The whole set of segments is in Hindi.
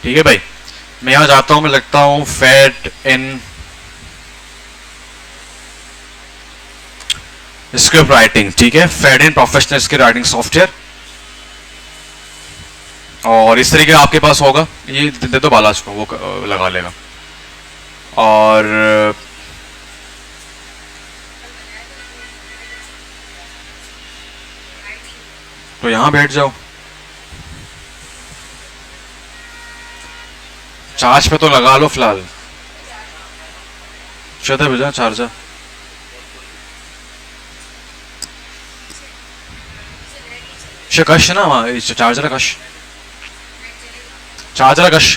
ठीक है भाई, मैं यहां जाता हूं, मैं लिखता हूं फेड इन स्क्रिप्ट राइटिंग। ठीक है, fade in professional script writing software, और इस तरीके आपके पास होगा। ये दे दो बालाज को, वो लगा लेगा। और तो यहां बैठ जाओ, चार्ज पे तो लगा लो फिलहाल। चौथा भेजा चार्जर, कश ना वहाँ चार्जर कश, चार्जर कश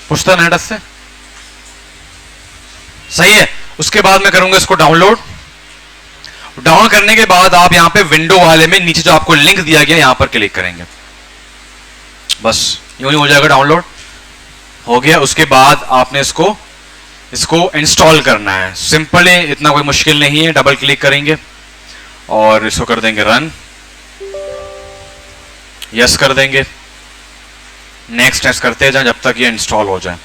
पूछता नेट से सही है। उसके बाद मैं करूंगा इसको डाउनलोड। डाउनलोड करने के बाद आप यहां पे विंडो वाले में नीचे जो आपको लिंक दिया गया यहां पर क्लिक करेंगे, बस यूं ही हो जाएगा, डाउनलोड हो गया। उसके बाद आपने इसको इंस्टॉल करना है, सिंपल है, इतना कोई मुश्किल नहीं है। डबल क्लिक करेंगे और इसको कर देंगे रन, यस कर देंगे, नेक्स्ट नेक्स्ट करते जाएं जब तक ये इंस्टॉल हो जाए।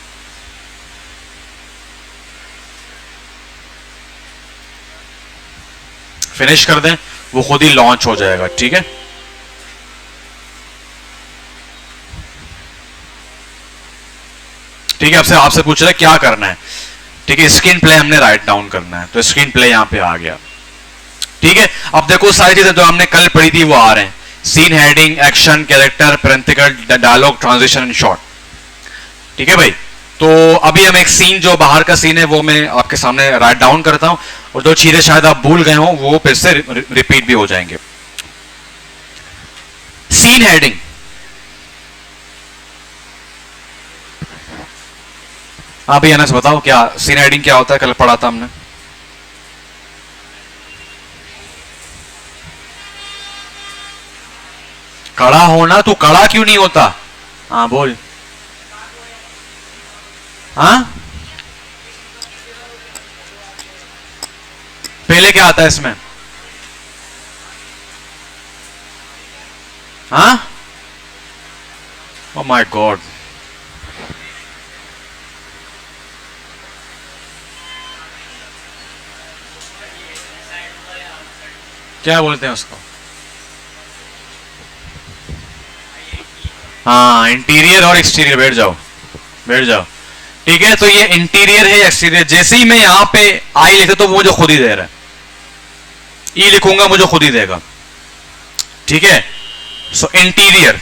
फिनिश कर दें, वो खुद ही लॉन्च हो जाएगा। ठीक है, ठीक है, आपसे पूछ रहा है क्या करना है। ठीक है, स्क्रीन प्ले हमने राइट डाउन करना है, तो स्क्रीन प्ले यहां पे आ गया। ठीक है, अब देखो सारी चीजें जो हमने कल पढ़ी थी वो आ रहे हैं, scene heading, action, character, parenthetical, dialogue, transition and shot. ठीक है भाई, तो अभी हम एक सीन जो बाहर का सीन है वो मैं आपके सामने राइट डाउन करता हूं, और जो चीजें शायद आप भूल गए हो वो फिर से रिपीट भी हो जाएंगे। सीन हेडिंग, हाँ भैया ना बताओ क्या सीन हेडिंग क्या होता है, कल पढ़ा था हमने। कड़ा होना, तू कड़ा क्यों नहीं होता? हाँ बोल। हाँ, पहले क्या आता है इसमें? हाँ, ओह माय गॉड, क्या बोलते हैं उसको? हाँ, इंटीरियर और एक्सटीरियर। बैठ जाओ, बैठ जाओ। ठीक है, तो ये इंटीरियर है एक्सटीरियर। जैसे ही मैं यहां पे आई लिखता तो वो मुझे खुद ही दे रहा है, ई लिखूंगा मुझे खुद ही देगा। ठीक है, सो इंटीरियर।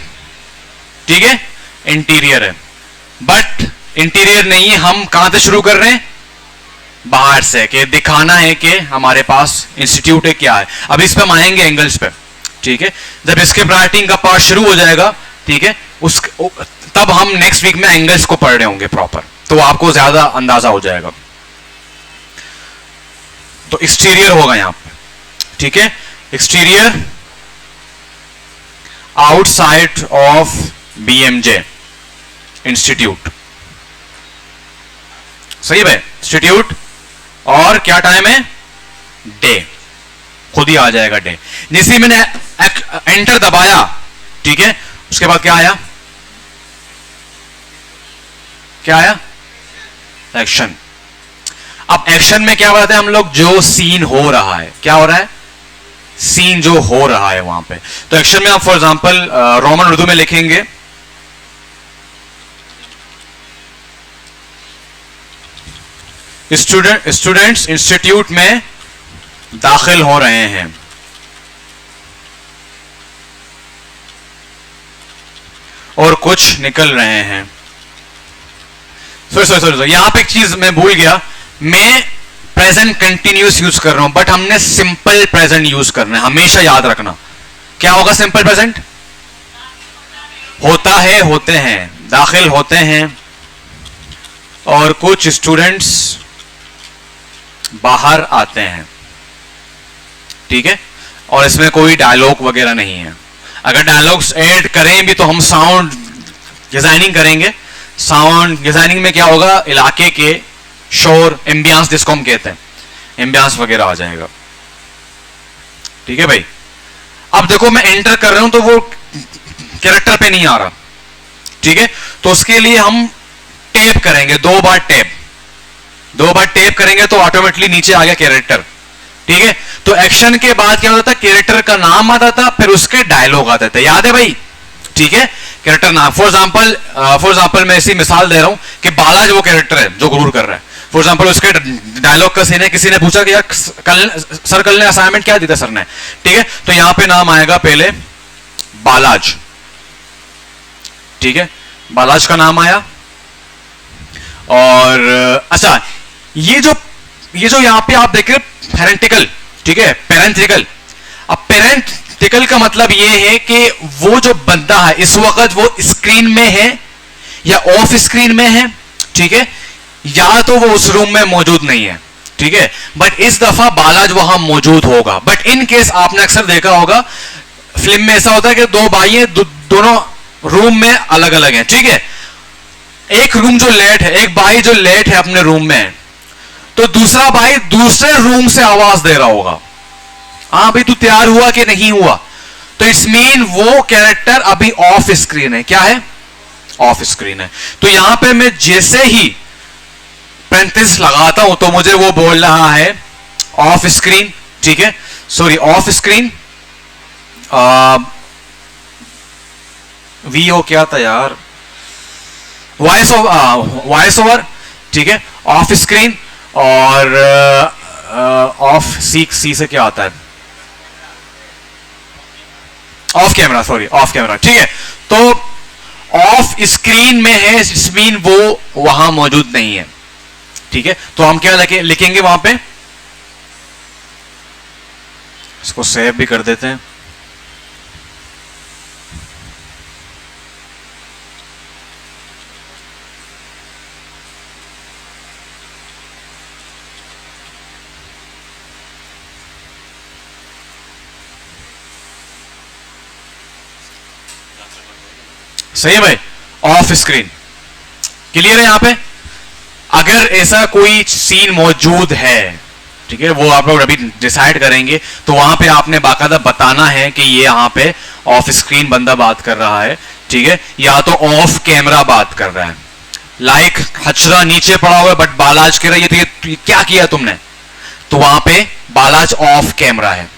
ठीक है, इंटीरियर है, बट इंटीरियर नहीं है। हम कहां से शुरू कर रहे हैं? बाहर से, कि दिखाना है कि हमारे पास इंस्टीट्यूट है, क्या है। अब इस पे हम आएंगे एंगल्स पे। ठीक है, जब इसके राइटिंग का पार्ट शुरू हो जाएगा, ठीक है, तब हम नेक्स्ट वीक में एंगल्स को पढ़ रहे होंगे प्रॉपर, तो आपको ज्यादा अंदाजा हो जाएगा। तो एक्सटीरियर होगा यहां पे। ठीक है, exterior outside of BMJ institute. सही है, इंस्टीट्यूट, और क्या टाइम है? डे, खुद ही आ जाएगा डे। जैसे मैंने एंटर दबाया, ठीक है, उसके बाद क्या आया? क्या आया? एक्शन। अब एक्शन में क्या बताते हैं हम लोग? जो सीन हो रहा है, क्या हो रहा है? सीन जो हो रहा है वहां पे। तो एक्शन में आप फॉर एग्जांपल रोमन उर्दू में लिखेंगे, स्टूडेंट्स इंस्टीट्यूट में दाखिल हो रहे हैं, और कुछ निकल रहे हैं। सॉरी, यहां पे एक चीज मैं भूल गया, मैं प्रेजेंट कंटिन्यूस यूज कर रहा हूं, बट हमने सिंपल प्रेजेंट यूज करना है, हमेशा याद रखना। क्या होगा सिंपल प्रेजेंट? होता है, होते हैं, दाखिल होते हैं, और कुछ स्टूडेंट्स बाहर आते हैं। ठीक है, और इसमें कोई डायलॉग वगैरह नहीं है। अगर डायलॉग्स ऐड करें भी तो हम साउंड डिजाइनिंग करेंगे। साउंड डिजाइनिंग में क्या होगा? इलाके के शोर, एम्बियंस जिसको हम कहते हैं, एम्बियंस वगैरह आ जाएगा। ठीक है भाई, अब देखो मैं एंटर कर रहा हूं तो वो कैरेक्टर पे नहीं आ रहा, ठीक है, तो उसके लिए हम टेप करेंगे, 2 बार टेप करेंगे तो ऑटोमेटिकली नीचे आ गया कैरेक्टर। ठीक है, तो एक्शन के बाद क्या होता था, कैरेक्टर का नाम आता था, फिर उसके डायलॉग आते थे, याद है भाई? ठीक है, कैरेक्टर नाम, फॉर एग्जाम्पल मैं ऐसी मिसाल दे रहा हूं कि बालाज वो कैरेक्टर है जो गुरूर कर रहा है, फॉर एग्जाम्पल उसके डायलॉग का सीन है, किसी ने पूछा कि यार कल ने असाइनमेंट क्या दिया सर ने, ठीक है, तो यहां पे नाम आएगा पहले बालाज। ठीक है, बालाज का नाम आया। और अच्छा, ये जो यहां पे आप देख रहे पेरेंटिकल, ठीक है, पेरेंटिकल। अब पेरेंटिकल का मतलब ये है कि वो जो बंदा है इस वक्त वो स्क्रीन में है या ऑफ स्क्रीन में है, ठीक है, या तो वो उस रूम में मौजूद नहीं है, ठीक है, बट इस दफा बालाज वहां मौजूद होगा। बट इन केस आपने अक्सर देखा होगा फिल्म में ऐसा होता है कि 2 भाई हैं, दोनों रूम में अलग अलग हैं, ठीक है, एक रूम जो लेट है, एक भाई जो लेट है अपने रूम में, तो दूसरा भाई दूसरे रूम से आवाज दे रहा होगा, हाँ भाई तू तैयार हुआ कि नहीं हुआ, तो इट्स मीन वो कैरेक्टर अभी ऑफ स्क्रीन है। क्या है? ऑफ स्क्रीन है। तो यहां पे मैं जैसे ही पैरेंथेसिस लगाता हूं तो मुझे वो बोल रहा है ऑफ स्क्रीन, ठीक है, सॉरी ऑफ स्क्रीन, वीओ क्या था यार, वॉइस ओवर, ठीक है, ऑफ स्क्रीन, और ऑफ सी से क्या आता है, of camera, sorry of camera, ठीक है, तो ऑफ स्क्रीन में है, इट्स मीन वो वहां मौजूद नहीं है, ठीक है, तो हम क्या लिखेंगे वहां पे, इसको सेव भी कर देते हैं। सही है भाई, ऑफ स्क्रीन क्लियर है। यहां पे अगर ऐसा कोई सीन मौजूद है, ठीक है, वो आप लोग अभी डिसाइड करेंगे, तो वहां पे आपने बाकायदा बताना है कि ये यहां पे ऑफ स्क्रीन बंदा बात कर रहा है, ठीक है, या तो ऑफ कैमरा बात कर रहा है। लाइक हचरा नीचे पड़ा हुआ है बट बालाज कह रहा है ये क्या किया तुमने, तो वहां पे बालाज ऑफ कैमरा है,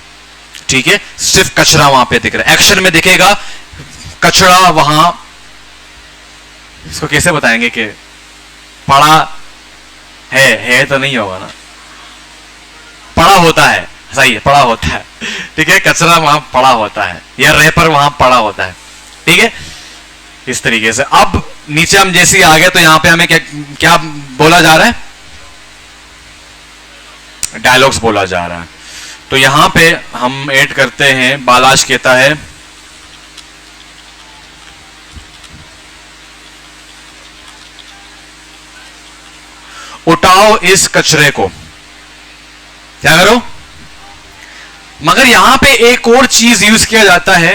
ठीक है, सिर्फ कचरा वहां पे दिख रहा है, एक्शन में दिखेगा कचरा वहां। इसको कैसे बताएंगे कि पड़ा है तो नहीं होगा ना, पड़ा होता है, सही है, पड़ा होता है, ठीक है, कचरा वहां पड़ा होता है या रैपर वहां पड़ा होता है, ठीक है, इस तरीके से। अब नीचे हम जैसे ही आ गए तो यहां पे हमें क्या बोला जा रहा है, डायलॉग्स बोला जा रहा है। तो यहां पे हम ऐड करते हैं, बालाज कहता है उठाओ इस कचरे को, क्या करो, मगर यहां पे एक और चीज यूज किया जाता है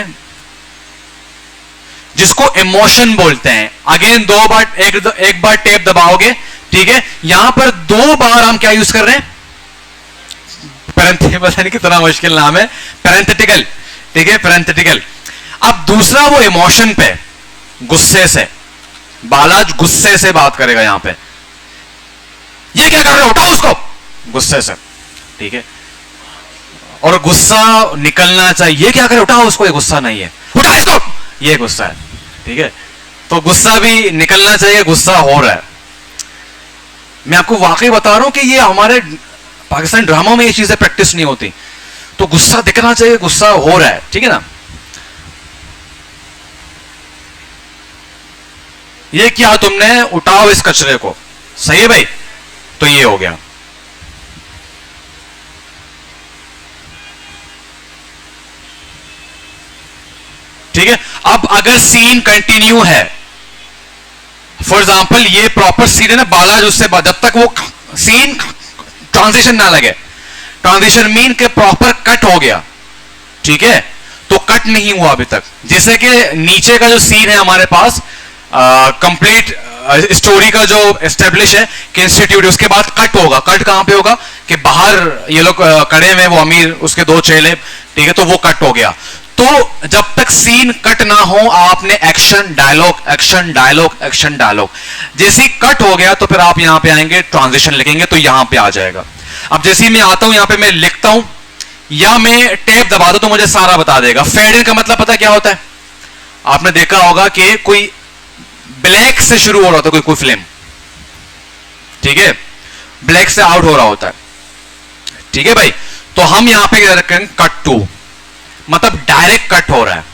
जिसको इमोशन बोलते हैं। अगेन 2 बार, एक बार टेप दबाओगे, ठीक है, यहां पर 2 बार हम क्या यूज कर रहे हैं, पता नहीं कितना मुश्किल नाम है, पैरेंथेटिकल, ठीक है, पैरेंथेटिकल। अब दूसरा वो इमोशन पे, गुस्से से, बालाज गुस्से से बात करेगा यहां पे, ये क्या कर रहे हो, उठाओ उसको, गुस्से से, ठीक है, और गुस्सा निकलना चाहिए, ये क्या करे, उठाओ उसको, ये गुस्सा नहीं है, उठा इसको, ये गुस्सा है, ठीक है, तो गुस्सा भी निकलना चाहिए, गुस्सा हो रहा है। मैं आपको वाकई बता रहा हूं कि ये हमारे पाकिस्तान ड्रामा में ये चीजें प्रैक्टिस नहीं होती, तो गुस्सा दिखना चाहिए, गुस्सा हो रहा है, ठीक है ना। ये किया तुमने, उठाओ इस कचरे को, सही है भाई, तो ये हो गया। ठीक है, अब अगर सीन कंटिन्यू है, फॉर एग्जाम्पल ये प्रॉपर सीन है ना, बालाज उससे जब तक वो सीन ट्रांजिशन ना लगे, ट्रांजिशन मीन के प्रॉपर कट हो गया, ठीक है, तो कट नहीं हुआ अभी तक। जैसे कि नीचे का जो सीन है हमारे पास, कंप्लीट स्टोरी का जो एस्टेब्लिश है कि इंस्टीट्यूट, उसके बाद कट होगा। कट कहां पे होगा कि बाहर ये लोग खड़े हुए, वो अमीर उसके 2 चेले, ठीक है, तो वो कट हो गया। तो जब तक सीन कट ना हो आपने action dialogue action dialogue action dialogue, जैसे ही कट हो गया तो फिर आप यहां पे आएंगे ट्रांजिशन लिखेंगे तो यहां पे आ जाएगा। अब जैसे ही मैं आता हूं यहां पे मैं लिखता हूं या मैं टैब दबा दूं तो मुझे सारा बता देगा। फेड इन का मतलब पता क्या होता है? आपने देखा होगा कि कोई ब्लैक से शुरू हो रहा होता है कोई फिल्म, ठीक है, ब्लैक से आउट हो रहा होता है, ठीक है भाई। तो हम यहां पे रखेंगे कट टू, मतलब डायरेक्ट कट हो रहा है,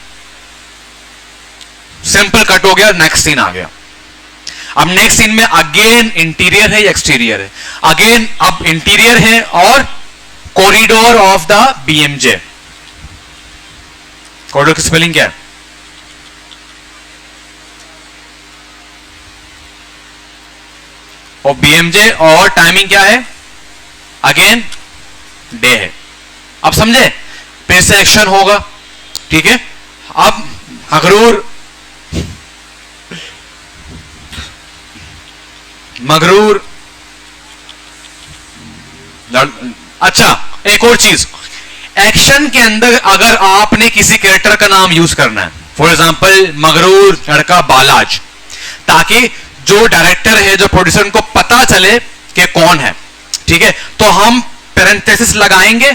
सिंपल कट हो गया, नेक्स्ट सीन आ गया। अब नेक्स्ट सीन में अगेन इंटीरियर है या एक्सटीरियर है? अगेन अब इंटीरियर है और corridor of the BMJ. Corridor की स्पेलिंग क्या है? और बीएमजे और टाइमिंग क्या है? अगेन डे है। अब समझे? फिर से एक्शन होगा, ठीक है। अब मगरूर मगरूर अच्छा एक और चीज, एक्शन के अंदर अगर आपने किसी कैरेक्टर का नाम यूज करना है, फॉर एग्जांपल मगरूर लड़का बालाज, ताकि जो डायरेक्टर है जो प्रोड्यूसर को पता चले कि कौन है, ठीक है, तो हम पैरेंथेसिस लगाएंगे,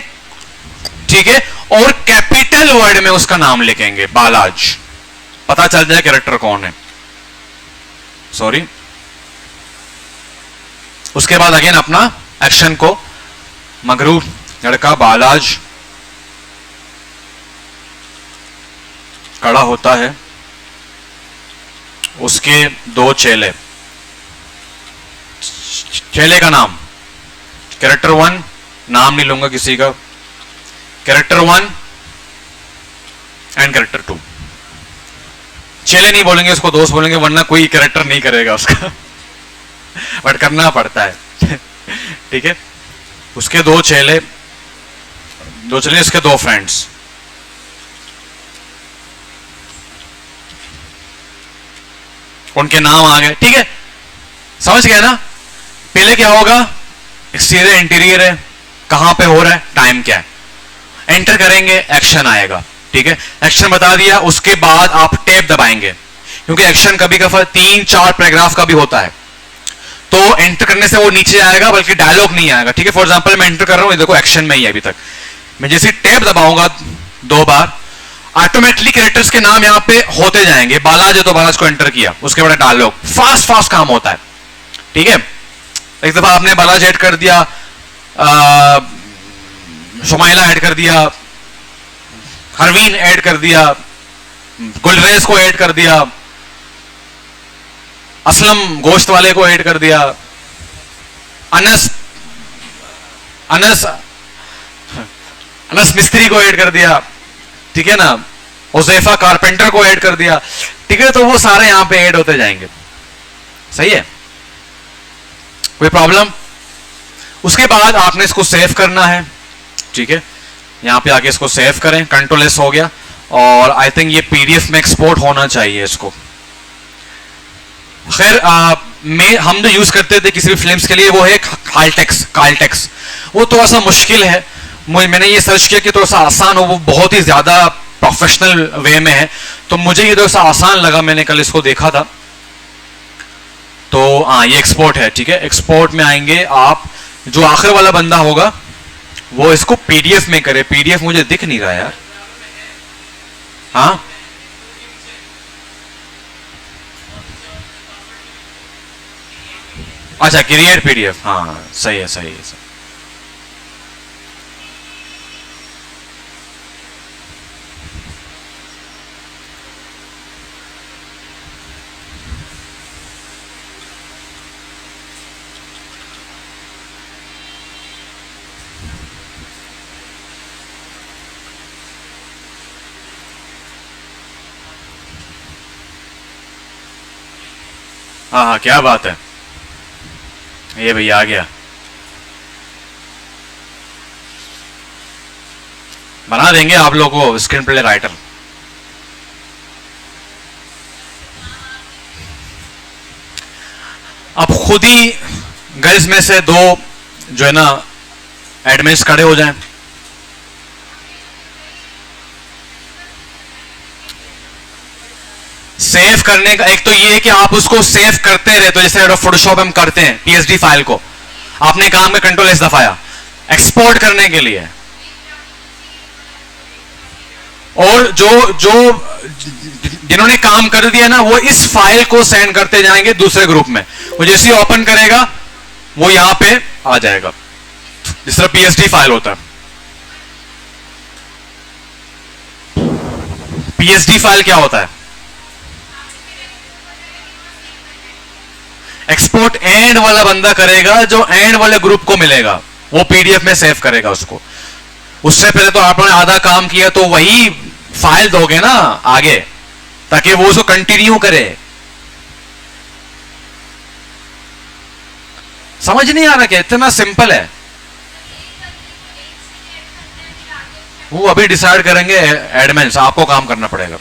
ठीक है, और कैपिटल वर्ड में उसका नाम लिखेंगे बालाज, पता चल जाए कैरेक्टर कौन है। सॉरी, उसके बाद अगेन अपना एक्शन को, मगरूर लड़का बालाज खड़ा होता है, उसके दो चेले, चेले का नाम कैरेक्टर वन, नाम नहीं लूंगा किसी का, character one and character two. चेले नहीं बोलेंगे, उसको दोस्त बोलेंगे, वरना कोई कैरेक्टर नहीं करेगा उसका बट करना पड़ता है ठीक है। उसके दो चेले, उसके दो फ्रेंड्स, उनके नाम आ गए, ठीक है, समझ गए ना। पहले क्या होगा? एक्सटीरियर इंटीरियर है, कहां पे हो रहा है, टाइम क्या है, एंटर करेंगे, एक्शन आएगा, ठीक है, एक्शन बता दिया। उसके बाद आप टैब दबाएंगे, क्योंकि एक्शन कभी कभी 3-4 पैराग्राफ का भी होता है, तो एंटर करने से वो नीचे आएगा, बल्कि डायलॉग नहीं आएगा, ठीक है। फॉर एग्जांपल मैं एंटर कर रहा हूं, देखो एक्शन में ही है अभी तक, मैं जैसे टैब दबाऊंगा 2 बार, ऑटोमेटिकली कैरेक्टर्स के नाम यहां पे होते जाएंगे। बालाज है तो बालाज को एंटर किया, उसके बाद डायलॉग, फास्ट काम होता है, ठीक है। एक दफा आपने बालाज ऐड कर दिया, शुमाइला ऐड कर दिया, हरवीन ऐड कर दिया, गुलरेज को ऐड कर दिया, असलम गोश्त वाले को ऐड कर दिया, अनस मिस्त्री को ऐड कर दिया, ठीक है ना, उज़ैफा कारपेंटर को ऐड कर दिया, ठीक है। तो वो सारे यहां पे ऐड होते जाएंगे, सही है, कोई प्रॉब्लम? उसके बाद आपने इसको सेव करना है, ठीक है, यहां पे आके इसको सेव करें, कंट्रोल एस हो गया, और आई थिंक ये पीडीएफ में एक्सपोर्ट होना चाहिए इसको। खैर हम जो यूज करते थे किसी भी फिल्म्स के लिए वो है काल्टेक्स, वो थोड़ा सा मुश्किल है, मैंने ये सर्च किया कि थोड़ा सा आसान हो, वो बहुत ही ज्यादा प्रोफेशनल वे में है, तो मुझे ये थोड़ा सा आसान लगा, मैंने कल इसको देखा था। तो हाँ, ये एक्सपोर्ट है, ठीक है, एक्सपोर्ट में आएंगे आप, जो आखिर वाला बंदा होगा वो इसको पीडीएफ में करे, पीडीएफ मुझे दिख नहीं रहा यार, हाँ अच्छा क्रिएट पीडीएफ, हाँ सही है, सही है, सही। हाँ हाँ क्या बात है, ये भैया आ गया, बना देंगे आप लोगों को स्क्रीन प्ले राइटर। अब खुद ही गर्ल्स में से 2 जो है ना एडमिन्स खड़े हो जाएं। सेव करने का एक तो ये है कि आप उसको सेव करते रहे, तो जैसे फोटोशॉप हम करते हैं पीएसडी फाइल को, आपने काम में कंट्रोल एस दबाया एक्सपोर्ट करने के लिए, और जो जो जिन्होंने काम कर दिया ना वो इस फाइल को सेंड करते जाएंगे दूसरे ग्रुप में, वो जैसे ही ओपन करेगा वो यहां पे आ जाएगा, जिस तरह पीएसडी फाइल होता है। पीएसडी फाइल क्या होता है? एक्सपोर्ट एंड वाला बंदा करेगा, जो एंड वाले ग्रुप को मिलेगा वो पीडीएफ में सेव करेगा उसको। उससे पहले तो आपने आधा काम किया, तो वही फाइल दोगे ना आगे, ताकि वो उसको कंटिन्यू करे। समझ नहीं आ रहा क्या? इतना सिंपल है। वो अभी डिसाइड करेंगे एडमिन्स, आपको काम करना पड़ेगा।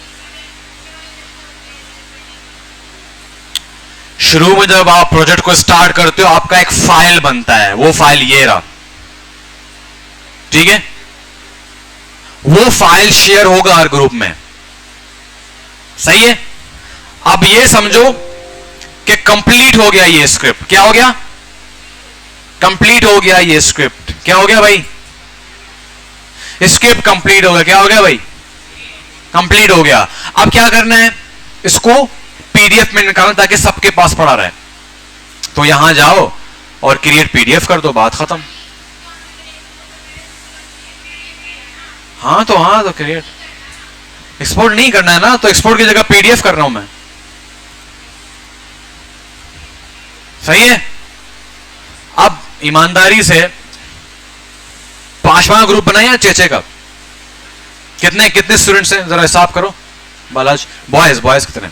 शुरू में जब आप प्रोजेक्ट को स्टार्ट करते हो आपका एक फाइल बनता है, वो फाइल ये रहा, ठीक है? वो फाइल शेयर होगा हर ग्रुप में, सही है? अब ये समझो कि कंप्लीट हो गया ये स्क्रिप्ट। क्या हो गया? कंप्लीट हो गया ये स्क्रिप्ट। क्या हो गया भाई? स्क्रिप्ट कंप्लीट हो गया। क्या हो गया भाई? कंप्लीट हो गया। अब क्या करना है? इसको पीडीएफ में निकालना ताकि सबके पास पड़ा रहे। तो यहां जाओ और क्रिएट पीडीएफ कर दो, बात खत्म। हाँ तो क्रिएट, एक्सपोर्ट नहीं करना है ना, तो एक्सपोर्ट की जगह पीडीएफ कर रहा हूं मैं, सही है? अब ईमानदारी से 5वां ग्रुप बनाया चेचे का, कितने कितने स्टूडेंट्स हैं जरा हिसाब करो बालाज। बॉयज कितने?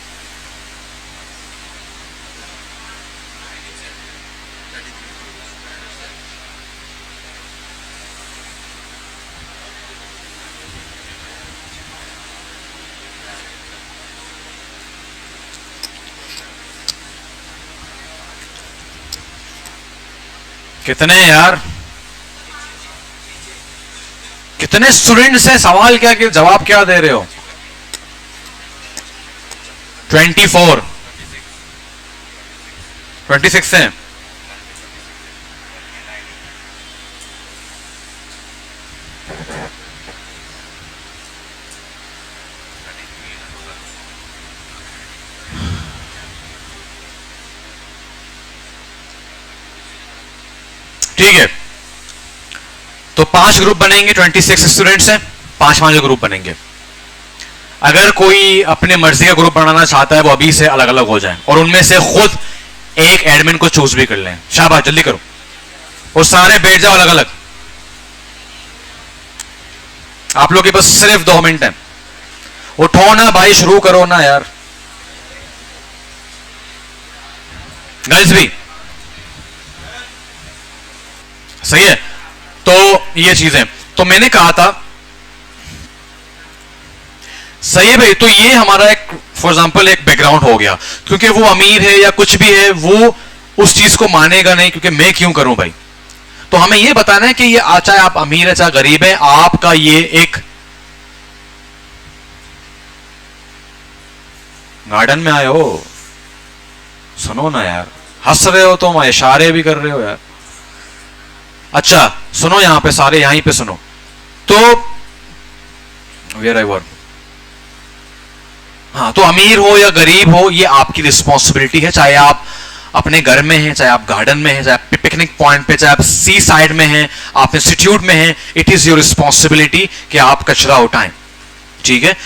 कितने यार? कितने स्टूडेंट्स हैं? सवाल क्या कि जवाब क्या दे रहे हो? 24 26 हैं। ठीक है, तो 5 ग्रुप बनेंगे, 26 स्टूडेंट्स हैं, 5 जो ग्रुप बनेंगे। अगर कोई अपने मर्जी का ग्रुप बनाना चाहता है वो अभी से अलग अलग हो जाए और उनमें से खुद एक एडमिन को चूज भी कर लें। शाबाश, जल्दी करो, और सारे बैठ जाओ अलग अलग। आप लोग के पास सिर्फ 2 मिनट है। उठो ना भाई, शुरू करो ना यार। गर्ल्स भी सही है। तो ये चीजें तो मैंने कहा था, सही है भाई। तो ये हमारा एक फॉर एग्जांपल एक बैकग्राउंड हो गया, क्योंकि वो अमीर है या कुछ भी है वो उस चीज को मानेगा नहीं, क्योंकि मैं क्यों करूं भाई। तो हमें ये बताना है कि ये चाहे आप अमीर है चाहे गरीब है, आपका ये एक गार्डन में आए हो, सुनो ना यार, हंस रहे हो तुम, इशारे भी कर रहे हो यार। अच्छा सुनो, यहां पे सारे यहीं पे सुनो। तो वेयर आई वर्क, हाँ, तो अमीर हो या गरीब हो ये आपकी रिस्पॉन्सिबिलिटी है। चाहे आप अपने घर में हैं, चाहे आप गार्डन में हैं, चाहे आप पिकनिक पॉइंट पे, चाहे आप सी साइड में हैं, आप इंस्टीट्यूट में हैं, इट इज योर रिस्पॉन्सिबिलिटी कि आप कचरा उठाएं, ठीक है?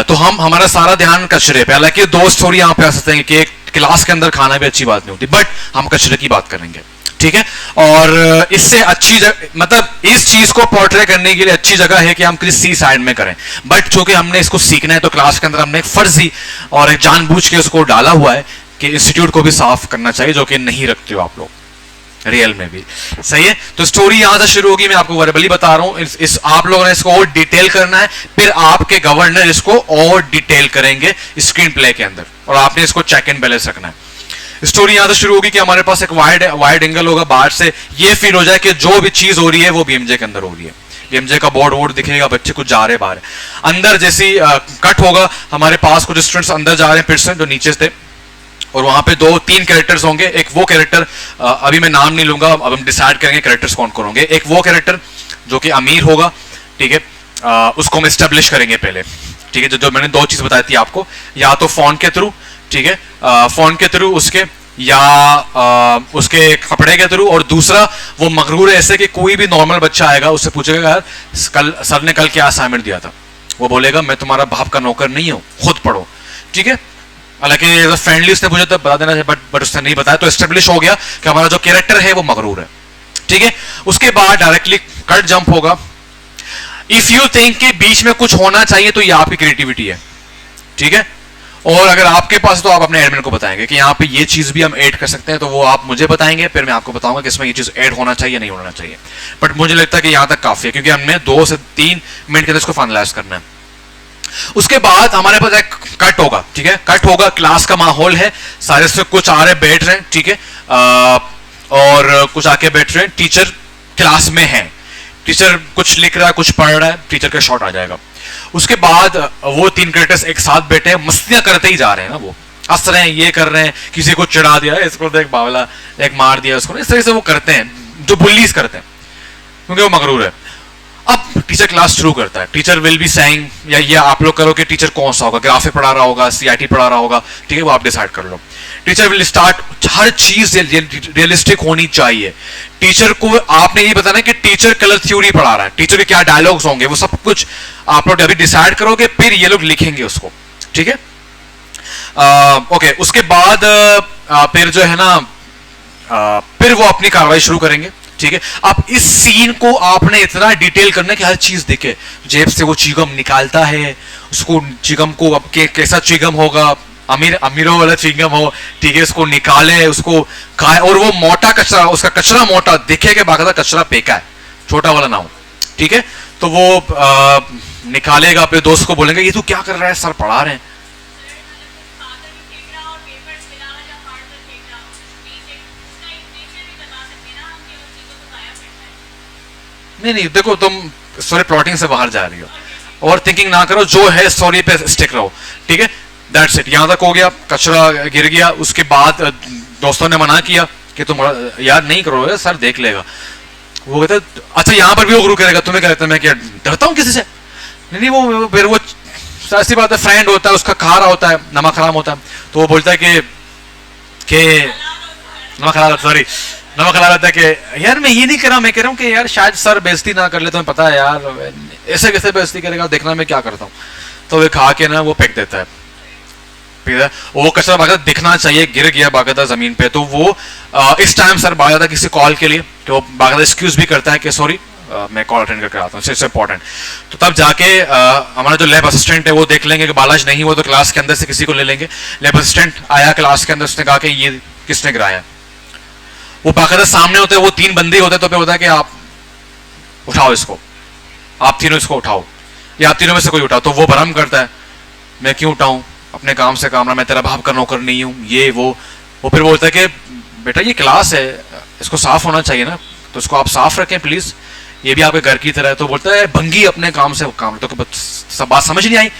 तो हमारा सारा ध्यान कचरे पे। हालांकि 2 स्टोरी यहां पे आ सकते हैं कि एक क्लास के अंदर खाना भी अच्छी बात नहीं होती, बट हम कचरे की बात करेंगे, ठीक है? और इससे अच्छी मतलब इस चीज को पोर्ट्रे करने के लिए अच्छी जगह है कि हम किसी सी साइड में करें, बट चूंकि हमने इसको सीखना है तो क्लास के अंदर हमने एक फर्जी और एक जानबूझ के उसको डाला हुआ है कि इंस्टीट्यूट को भी साफ करना चाहिए, जो कि नहीं रखते हो आप लोग रियल में भी, सही है? तो स्टोरी यहां से शुरू होगी, मैं आपको वर्बली बता रहा हूं। इस आप लोगों ने इसको और डिटेल करना है, फिर आपके गवर्नर इसको और डिटेल करेंगे स्क्रीन प्ले के अंदर, और आपने इसको चेक एंड बैलेंस रखना है। स्टोरी यहां से शुरू होगी कि हमारे पास एक वाइड एंगल होगा, बाहर से ये फील हो जाए कि जो भी चीज हो रही है वो बीएमजे के अंदर हो रही है। बीएमजे का बोर्ड वोर्ड दिखेगा, बच्चे कुछ जा रहे बाहर। अंदर जैसी कट होगा, हमारे पास कुछ स्टूडेंट्स अंदर जा रहे हैं फिर से जो नीचे थे, और वहां पे 2-3 कैरेक्टर्स होंगे। एक वो कैरेक्टर, अभी मैं नाम नहीं लूंगा, अब हम डिसाइड करेंगे कैरेक्टर्स कौन कौन होंगे। एक वो कैरेक्टर जो कि अमीर होगा, ठीक है, उसको हम एस्टेब्लिश करेंगे पहले, ठीक है। जो मैंने 2 चीज बताई थी आपको, या तो फोन के थ्रू, ठीक है, फोन के थ्रू उसके, या उसके कपड़े के थ्रू, और दूसरा वो मगरूर है ऐसे कि कोई भी नॉर्मल बच्चा आएगा उससे पूछेगा यार कल सर ने कल क्या असाइनमेंट दिया था, वो बोलेगा मैं तुम्हारा बाप का नौकर नहीं हूं, खुद पढ़ो, ठीक है। हालांकि फ्रेंडली उसने मुझे तो बता देना है, बट उसने नहीं बताया, तो एस्टेब्लिश हो गया कि हमारा जो कैरेक्टर है वो मगरूर है, ठीक है। उसके बाद डायरेक्टली कट जंप होगा। इफ यू थिंक कि बीच में कुछ होना चाहिए तो ये आपकी क्रिएटिविटी है, ठीक है। और अगर आपके पास तो आप अपने एडमिन को बताएंगे कि यहाँ पे ये चीज भी हम ऐड कर सकते हैं, तो वो आप मुझे बताएंगे, फिर मैं आपको बताऊंगा कि इसमें ये चीज ऐड होना चाहिए नहीं होना चाहिए। बट मुझे लगता है कि यहां तक काफी है, क्योंकि हमने 2 से 3 मिनट के अंदर इसको फाइनलाइज करना है। उसके बाद हमारे पास एक कट होगा, ठीक है। कट होगा, क्लास का माहौल है, सारे से कुछ आ रहे बैठ रहे हैं, ठीक है, और कुछ आके बैठ रहे हैं, टीचर क्लास में है, टीचर कुछ लिख रहा है, कुछ पढ़ रहा है, टीचर का शॉट आ जाएगा। उसके बाद वो 3 कैरेक्टर्स एक साथ बैठे हैं, मस्तियां करते ही जा रहे हैं ना, वो हंस रहे हैं, ये कर रहे हैं, किसी को चिढ़ा दिया, इसको देख बावला, एक मार दिया उसको, इस तरह से वो करते हैं, जो बुल्लीज करते हैं, क्योंकि वो मगरूर है। अब टीचर क्लास शुरू करता है, टीचर विल बी सेइंग, या ये आप लोग करो कि टीचर कौन सा होगा, ग्राफे पढ़ा रहा होगा, सीआईटी पढ़ा रहा होगा, ठीक है, वो आप डिसाइड कर लो। टीचर विल स्टार्ट, हर चीज रियलिस्टिक होनी चाहिए। टीचर को आपने ये बताना कि टीचर कलर थ्योरी पढ़ा रहा है, टीचर के क्या डायलॉग्स होंगे, वो सब कुछ आप लोग अभी डिसाइड करोगे, फिर ये लोग लिखेंगे उसको, ठीक है। ओके, उसके बाद फिर जो है ना, फिर वो अपनी कार्रवाई शुरू करेंगे, ठीक है। अब इस सीन को आपने इतना डिटेल करना कि हर चीज दिखे, जेब से वो चिगम निकालता है, उसको चिगम को अब कैसा चिगम होगा, अमीरों वाला चिगम हो, ठीक है, उसको निकाले, उसको खाए, और वो मोटा कचरा, उसका कचरा मोटा दिखे कि बाकायदा कचरा फेंका है, छोटा वाला ना हो, ठीक है। तो वो निकालेगा, अपने दोस्त को बोलेंगे ये तू क्या कर रहा है, सर पढ़ा रहे हैं। नहीं, देखो तुम स्टोरी प्लॉटिंग से बाहर जा रही हो, ओवर थिंकिंग ना करो, जो है स्टोरी पे स्टिक रहो, ठीक है। दैट्स इट, यहां तक हो गया, कचरा गिर गया। उसके बाद दोस्तों ने मना किया कि तुम याद नहीं करो, सर देख लेगा। वो कहते अच्छा, यहां पर भी वो गुरु करेगा, तुम्हें क्या लगता है मैं क्या डरता हूं किसी से? नहीं, वो फिर वो ऐसी बात है, फ्रेंड होता है, उसका खा रहा होता है, नमक हराम होता है, तो वो बोलता है कि नमक हराम, सॉरी, नमक हला रहता है कि यार मैं ये नहीं कर रहा, मैं कह रहा हूँ कि यार शायद सर बेइज्जती ना कर ले, तुम्हें पता है यार ऐसे कैसे बेइज्जती करेगा, देखना मैं क्या करता हूँ। तो वे खा के ना वो फेंक देता है, वो कचरा बाकायदा दिखना चाहिए, गिर गया बाकायदा जमीन पे। तो वो इस टाइम सर बाकायदा किसी कॉल के लिए, तो बाकायदा एक्सक्यूज भी करता है कि सॉरी मैं कॉल अटेंड करके आता हूँ, इट्स इंपॉर्टेंट। तो तब जाके हमारा जो लैब असिस्टेंट है वो देख लेंगे कि बालाज नहीं हुआ तो क्लास के अंदर से किसी को ले लेंगे। लैब असिस्टेंट आया क्लास के अंदर, उसने कहा कि ये किसने गिराया। वो बाकायदा सामने होते हैं, वो 3 बंदे होते हैं, तो फिर होता है कि आप उठाओ इसको, आप तीनों इसको उठाओ, या आप तीनों में से कोई उठाओ। तो वो भरम करता है मैं क्यों उठाऊं, अपने काम से काम रहा, मैं तेरा बाप का नौकर नहीं हूं, ये वो फिर बोलता है कि बेटा ये क्लास है, इसको साफ होना चाहिए ना, तो इसको आप साफ रखें प्लीज, ये भी आपके घर की तरह है। तो बोलता है भंगी अपने काम से काम, तो सब बात समझ नहीं आई,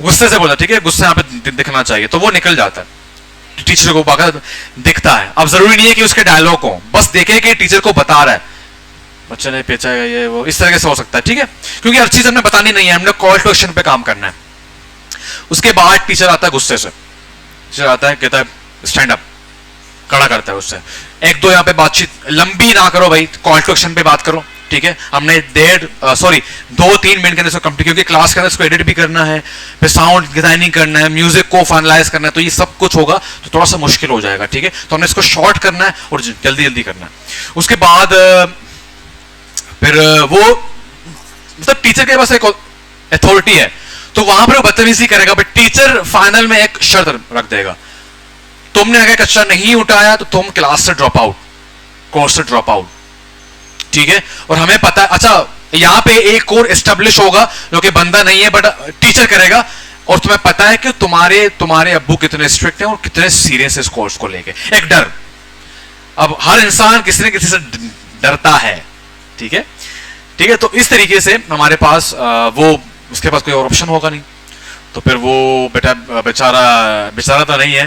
गुस्से से बोला, ठीक है गुस्से यहाँ पे दिखना चाहिए। तो वो निकल जाता है, टीचर को बाकायदा दिखता है। अब जरूरी नहीं है कि उसके डायलॉग को, बस देखे कि टीचर को बता रहा है, बच्चे ने पेचा है, ये वो इस तरह से हो सकता है, ठीक है, क्योंकि हर चीज हमने बतानी नहीं है, हमने कॉल टू एक्शन पे काम करना है। उसके बाद टीचर आता है गुस्से से, टीचर आता है कहता है स्टैंड अप, खड़ा करता है उससे। 1-2 यहाँ पे बातचीत लंबी ना करो भाई, कॉल टू एक्शन पे बात करो, ठीक है। हमने 2-3 मिनट के अंदर कंप्लीट, क्योंकि क्लास के अंदर इसको एडिट भी करना है, फिर साउंड डिजाइनिंग करना है, म्यूजिक को फाइनलाइज करना है, तो ये सब कुछ होगा तो थोड़ा सा मुश्किल हो जाएगा, ठीक है। तो हमने इसको शॉर्ट करना है और जल्दी जल्दी करना है। उसके बाद फिर वो मतलब टीचर के पास एक अथॉरिटी है, तो वहां पर वो बदतमीजी करेगा, बट टीचर फाइनल में एक शर्त रख देगा, तुमने अगर कचरा नहीं उठाया तो तुम क्लास से ड्रॉप आउट, कोर्स से ड्रॉप आउट, ठीक है। और हमें पता है, अच्छा यहां पे एक और एस्टेब्लिश होगा जो कि बंदा नहीं है बट टीचर करेगा, और तुम्हें पता है कि तुम्हारे अब्बू कितने स्ट्रिक्ट हैं और कितने सीरियस है इस कोर्स को लेके, एक डर। अब हर इंसान किसी न किसी से डरता है, ठीक है। ठीक है, तो इस तरीके से हमारे पास वो उसके पास कोई और ऑप्शन होगा नहीं, तो फिर वो बेटा बेचारा बेचारा तो नहीं है,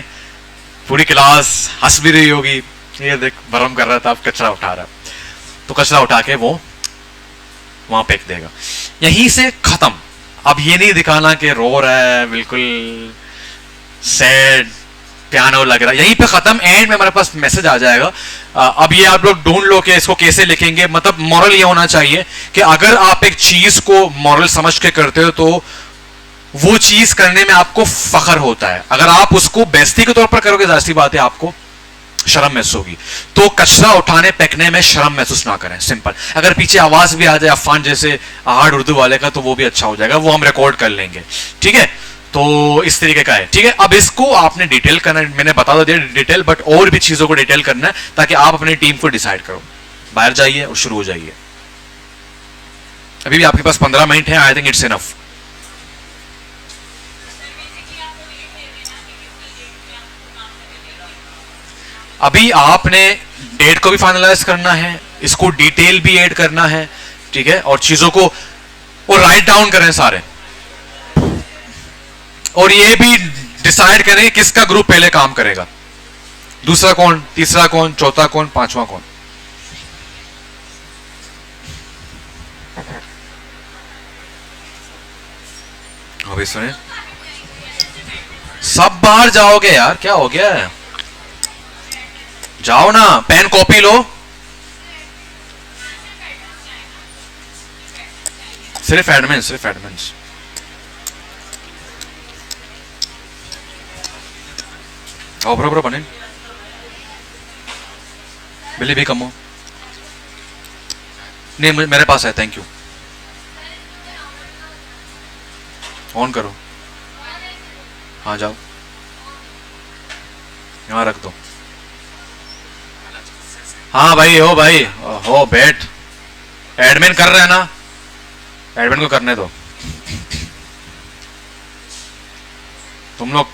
पूरी क्लास हंस भी रही होगी, ये देख भरम कर रहा था, अब कचरा उठा रहा है, तो कचरा उठा के वो वहां फेंक देगा। यहीं से खत्म। अब ये नहीं दिखाना कि रो रहा है, बिल्कुल सैड, पियानो लग रहा है, यहीं पे खत्म। एंड में हमारे पास मैसेज आ जाएगा। अब ये आप लोग ढूंढ लो कि इसको कैसे लिखेंगे। मतलब मॉरल ये होना चाहिए कि अगर आप एक चीज को मॉरल समझ के करते हो तो वो चीज करने में आपको फख्र होता है। अगर आप उसको बेइज्जती के तौर पर करोगे, जाहिर सी बात है आपको शर्म महसूस होगी। तो कचरा उठाने फेंकने में शर्म महसूस ना करें, सिंपल। अगर पीछे आवाज भी आ जाए अफान जैसे हार्ड उर्दू वाले का, तो वो भी अच्छा हो जाएगा, वो हम रिकॉर्ड कर लेंगे, ठीक है। तो इस तरीके का है, ठीक है। अब इसको आपने डिटेल करना है, मैंने बता दिया डिटेल, बट और भी चीजों को डिटेल करना है ताकि आप अपनी टीम को डिसाइड करो। बाहर जाइए और शुरू हो जाइए। अभी भी आपके पास 15 मिनट है, आई थिंक इट्स इनफ। अभी आपने डेट को भी फाइनलाइज करना है, इसको डिटेल भी ऐड करना है, ठीक है, और चीजों को और राइट डाउन करें सारे, और ये भी डिसाइड करें किसका ग्रुप पहले काम करेगा, दूसरा कौन, तीसरा कौन, चौथा कौन, पांचवा कौन। अभी सुने, सब बाहर जाओगे यार, क्या हो गया है, जाओ ना, पेन कॉपी लो। सिर्फ एडमिन, सिर्फ एडमिन। आओ बराबर बने, बिल्ली भी कम हो। नहीं मेरे पास है, थैंक यू। ऑन करो, हाँ जाओ, यहां रख दो। हाँ भाई, हो भाई, हो बैठ, एडमिन कर रहे हैं ना, एडमिन को करने दो। तुम लोग